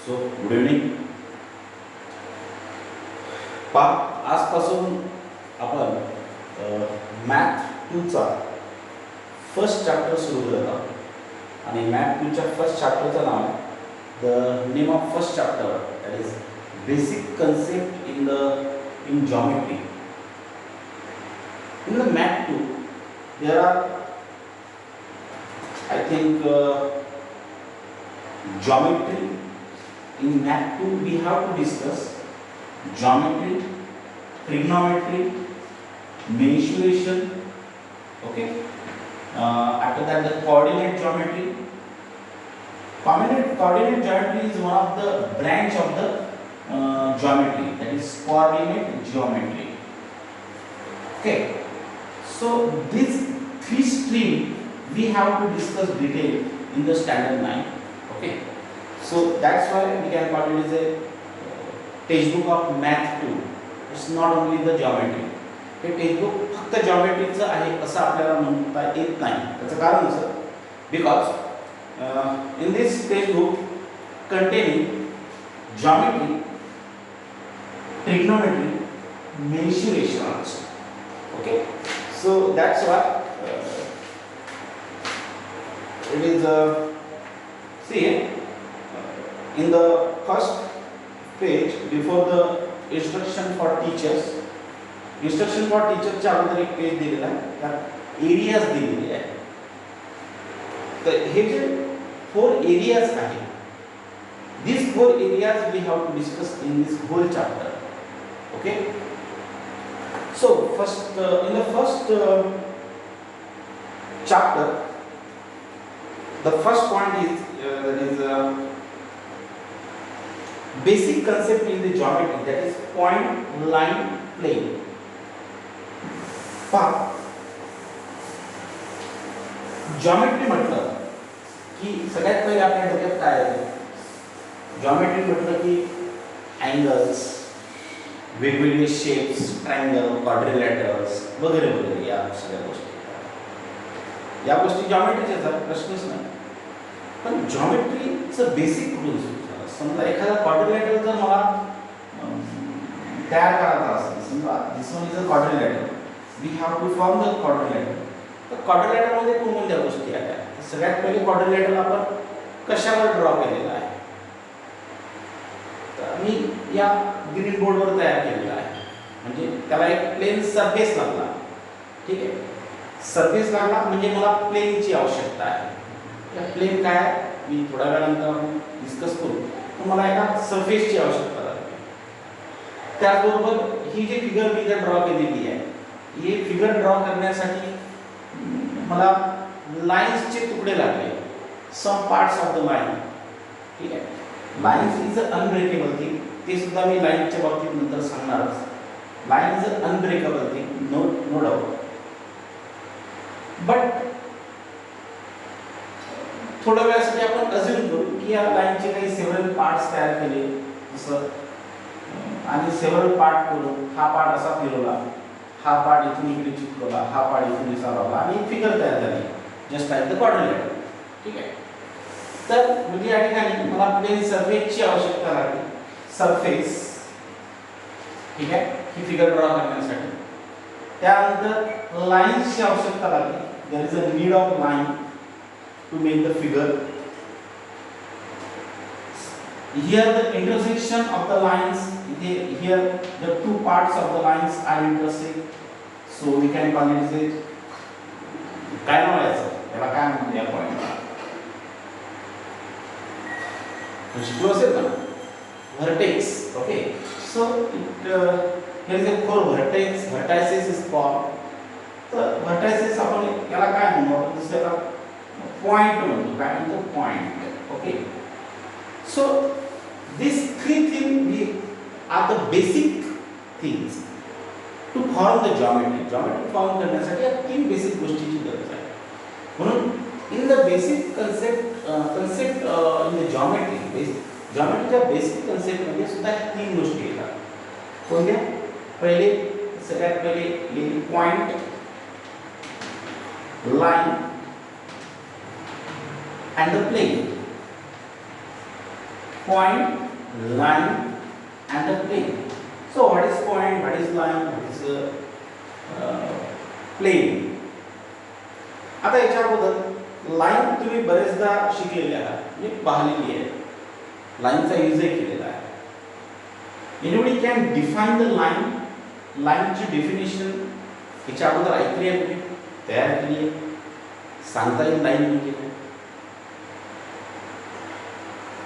So good evening. आजपासून आपण math 2चा first chapter सुरू करत आहोत आणि मॅथ 2च्या फर्स्ट चॅप्टरचं नाव आहे the name of first chapter that is basic concept in geometry. In the Math 2, there are, I think, geometry. In Math 2, we have to discuss geometry, trigonometry, mensuration. Okay. After that, the coordinate geometry. Coordinate geometry is one of the branch of the geometry, that is coordinate geometry. Okay. So these three streams we have to discuss detail in the standard 9. Okay. So that's why we can call it as a textbook of Math 2. It's not only the geometry. हे textbook फक्त जॉमेट्रीचं आहे असं आपल्याला म्हणता येत नाही. त्याचं कारण असं because in this textbook containing geometry, trigonometry, mensuration also. Okay. So that's why it is see in the first page before the instruction for teachers च्या अगोदर एक पेज दिलेला आहे त्यात एरियाज दिलेले आहे. तर हे जे 4 एरियाज आहे these 4 areas we have to discuss in this whole chapter. Okay. So first in the first chapter, the first point is basic concept in the geometry, that is point, line, plane. Geometry म्हटलं की सगळ्यात पहिले आपल्या डोक्यात काय येतं? Geometry म्हटलं की angles, वेगवेगळे शेप्स, ट्रायंगल, क्वाड्रिलॅटरल्स वगैरे वगैरे या सगळ्या गोष्टी जॉमेट्रीच्या प्रश्नच नाही. पण जॉमेट्रीचं बेसिक कुठून सुरू झालं? समजा एखादा क्वाड्रिलॅटर जर मला तयार करायचा असेल, समजा this one is a quadrilateral, we have to form the quadrilateral. तर क्वाड्रिलॅटरमध्ये कोणत्या गोष्टी आल्या? सगळ्यात पहिले क्वाड्रिलॅटर आपण कशावर ड्रॉ केलेला आहे? तर मी या ग्रीन बोर्डवर तयार केलेला आहे. म्हणजे त्याला एक प्लेन सरफेस लागला. ठीक आहे. सरफेस लागला म्हणजे मला प्लेनची आवश्यकता आहे. त्या प्लेन काय आहे मी थोड्या वेळानंतर डिस्कस करू. तर मला एका सरफेसची आवश्यकता लागते. त्याचबरोबर ही जी फिगर मी जर ड्रॉ केलेली आहे, ही फिगर ड्रॉ करण्यासाठी मला लाईन्सचे तुकडे लागले. Some parts of the line. ठीक आहे. Lines is a unbreakable thing. ते सुद्धा मी लाईनच्या बाबतीत नंतर सांगणारच. Line is a unbreakable thing, no doubt. But थोड्या वेळासाठी आपण अज्युम करू की या लाईनचे काही सेव्हरल पार्ट्स तयार केले जसं आणि सेव्हरल पार्ट करून हा पार्ट असा फिरवला, हा पार्ट इथून इकडे चिटकवला, हा पार्ट इथून असा लावला आणि फिगर तयार झाली जस्ट लाईक द क्वाड्रिलॅटर. ठीक आहे. तर म्हणजे या ठिकाणी मला प्लेन सरफेसची आवश्यकता लागली. सरफेस. ठीक आहे. ही फिगर ड्रॉ करण्यासाठी. त्यानंतर लाईन्सची आवश्यकता लागली. There is a need of line to make the figure. Here the intersection of the lines, here the two parts of the lines are intersect. So we can call it as काय नाव याचं? याला काय म्हणतात या पॉइंटला? शिकलो असेल ना? Vertex. Okay. So here is a 4 vertices is formed. तर vertices आपण याला काय म्हणतो? दुसऱ्याला पॉइंट म्हणतो. काय म्हणतो? Point. Okay. So these 3 things are the basic things to form the geometry. Geometry form करण्यासाठी या 3 बेसिक गोष्टीची गरज आहे. म्हणून in the basic concept in the geometry, जॉमेट्रीच्या बेसिक कन्सेप्ट मध्ये सुद्धा 3 गोष्टी येतात. कोणत्या? पहिले सगळ्यात पहिले point, line and the plane. point, line and the plane. So what is point, what is line, what is plane? आता याच्या अगोदर लाईन तुम्ही बरेचदा शिकलेले आहात, मी पाहिलेली आहे, लाईनचा यूजही केलेला आहे. Anybody can define the line. लाईनची डेफिनेशन याच्या अगोदर ऐकली आहे, तुम्ही तयार केली आहे, सांगता येईल लाईन म्हणजे काय,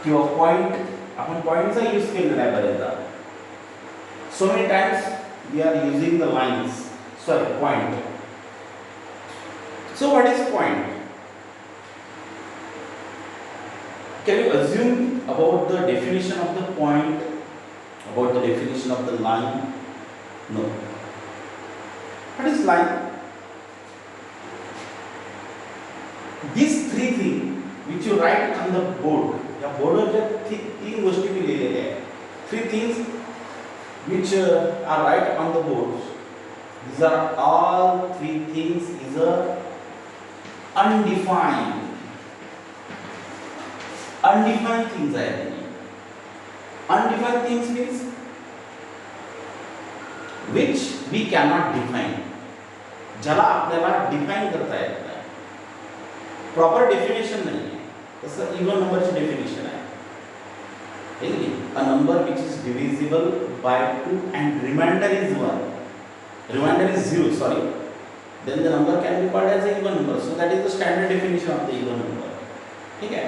किंवा पॉइंट, आपण पॉइंटचा यूज केलेला आहे बरेचदा. So many times we are using the lines, sorry point. So what is point? Can you assume about the definition of the point, about the definition of the line? No. What is line? These three things which you write on the board, या बोर्डवर ज्या तीन गोष्टी मी लिहिलेल्या आहेत, three things which are right on the board, these are all three things is a undefined things are. Undefined things means which we cannot define, ज्याला आपल्याला define करता येत नाही, प्रॉपर डेफिनेशन नाही आहे. तसं इवन नंबरची डेफिनेशन आहे, a number which is divisible by 2 and remainder is 1, remainder is 0, sorry, then the number can be called as an even number. So that is the standard definition of the even number. ठीक है.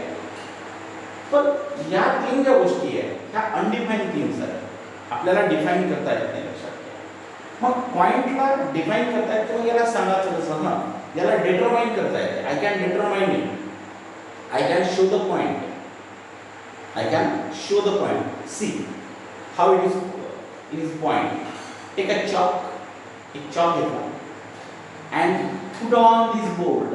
पण या तीन ज्या गोष्टी आहेत ह्या undefined things आहेत, आपल्याला डिफाइन करता येत नाही. लक्षात घ्या. मग पॉइंटला डिफाइन करता येतं, मग याला सांगायचं कसं, ना याला डिटरमाइन करता येते. I can determine it, I can show the point, I can show the point. See how it is point. Take a chalk, एक चॉक घेतला and put on this board.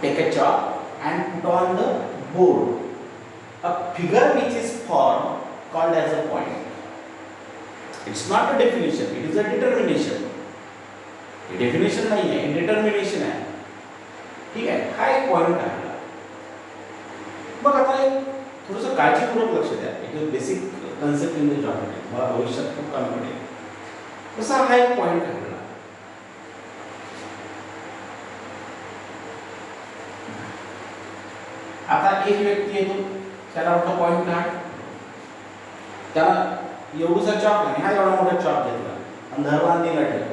Take a chalk and put on the board a figure which is formed called as a point. It's not a definition, it is a determination. ये definition नहीं है, ये determination है. ठीक है, हा एक point आहे. मग आता एक थोडंसं काळजीपूर्वक लक्ष द्या. एक basic concept in the geometry मला भविष्यात खूप काम पडेल. कसा हा एक पॉइंट आहे. आता एक व्यक्ती येतो, त्याला मोठा पॉइंट काढ, त्याला एवढूसा चॉक नाही, हा एवढा मोठा चॉक घेतला आणि धरला आणि दिला ठेवला,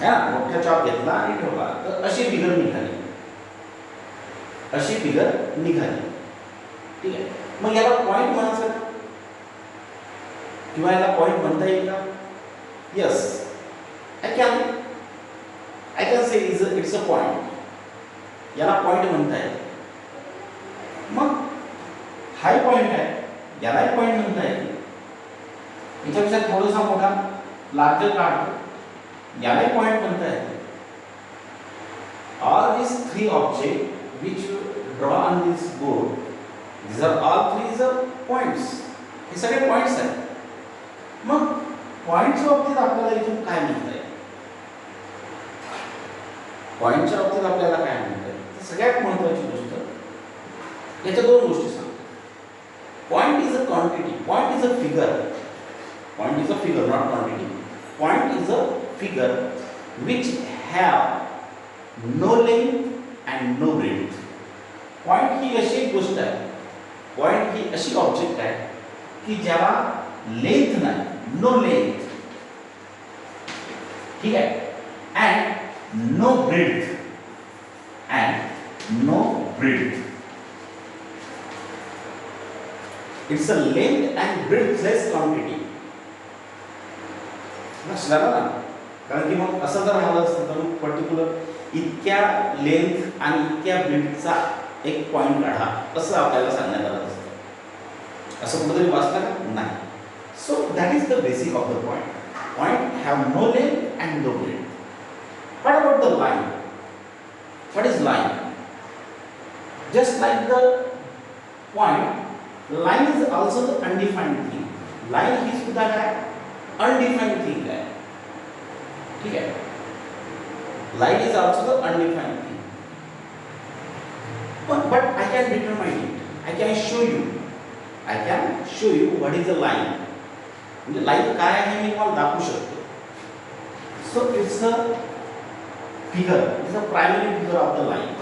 है ना, मोठा चॉक घेतला आणि ठेवला, तर अशी फिगर निघाली, अशी फिगर निघाली. ठीक आहे. मग याला पॉइंट म्हणायचं किंवा याला पॉइंट म्हणता येईल का? Yes, I can say it's a point. याला पॉइंट म्हणता येईल. मग हाय पॉइंट आहे, यालाही पॉइंट म्हणता येईल. याच्यापेक्षा थोडासा मोठा लार्जर काढतो, यालाही पॉइंट म्हणता येईल. All these three objects which you draw on this board, these are all three is points. हे सगळे पॉइंट्स आहेत. मग पॉइंटच्या बाबतीत आपल्याला इथून काय म्हणता येईल? पॉइंटच्या बाबतीत आपल्याला काय म्हणता येईल? सगळ्यात महत्त्वाची गोष्ट, याच्या दोन गोष्टी सांगतो. Point is a quantity, point is a figure, point is a figure not quantity. Point is a figure which have no length and no breadth. Point ही अशी एक गोष्ट आहे, पॉइंट ही अशी ऑब्जेक्ट आहे की ज्याला लेंथ नाही, नो लेंथ, ठीक आहे, and no breadth, and no breadth. It's a length and breadthless quantity. लक्षात आलं ना? कारण की मग असं जर राहिलं असतं तर मग पर्टिक्युलर इतक्या लेंथ आणि इतक्या ब्रेडथचा एक पॉइंट काढा असं आपल्याला सांगण्यात आलं असतं. असं कुठेतरी वाचलं का? नाही. So that is the basic of the point. Point have no length and no breadth. What about the line? What is line? Just like the point, line is also the undefined thing. Line ही सुद्धा काय? Undefined thing है. ठीक है? Line is also the undefined thing. but I can determine it. I can show you. I can show you what is the line. म्हणजे line काय आहे मी तुम्हाला दाखवू शकतो. So it's a figure. It's a primary figure of the line.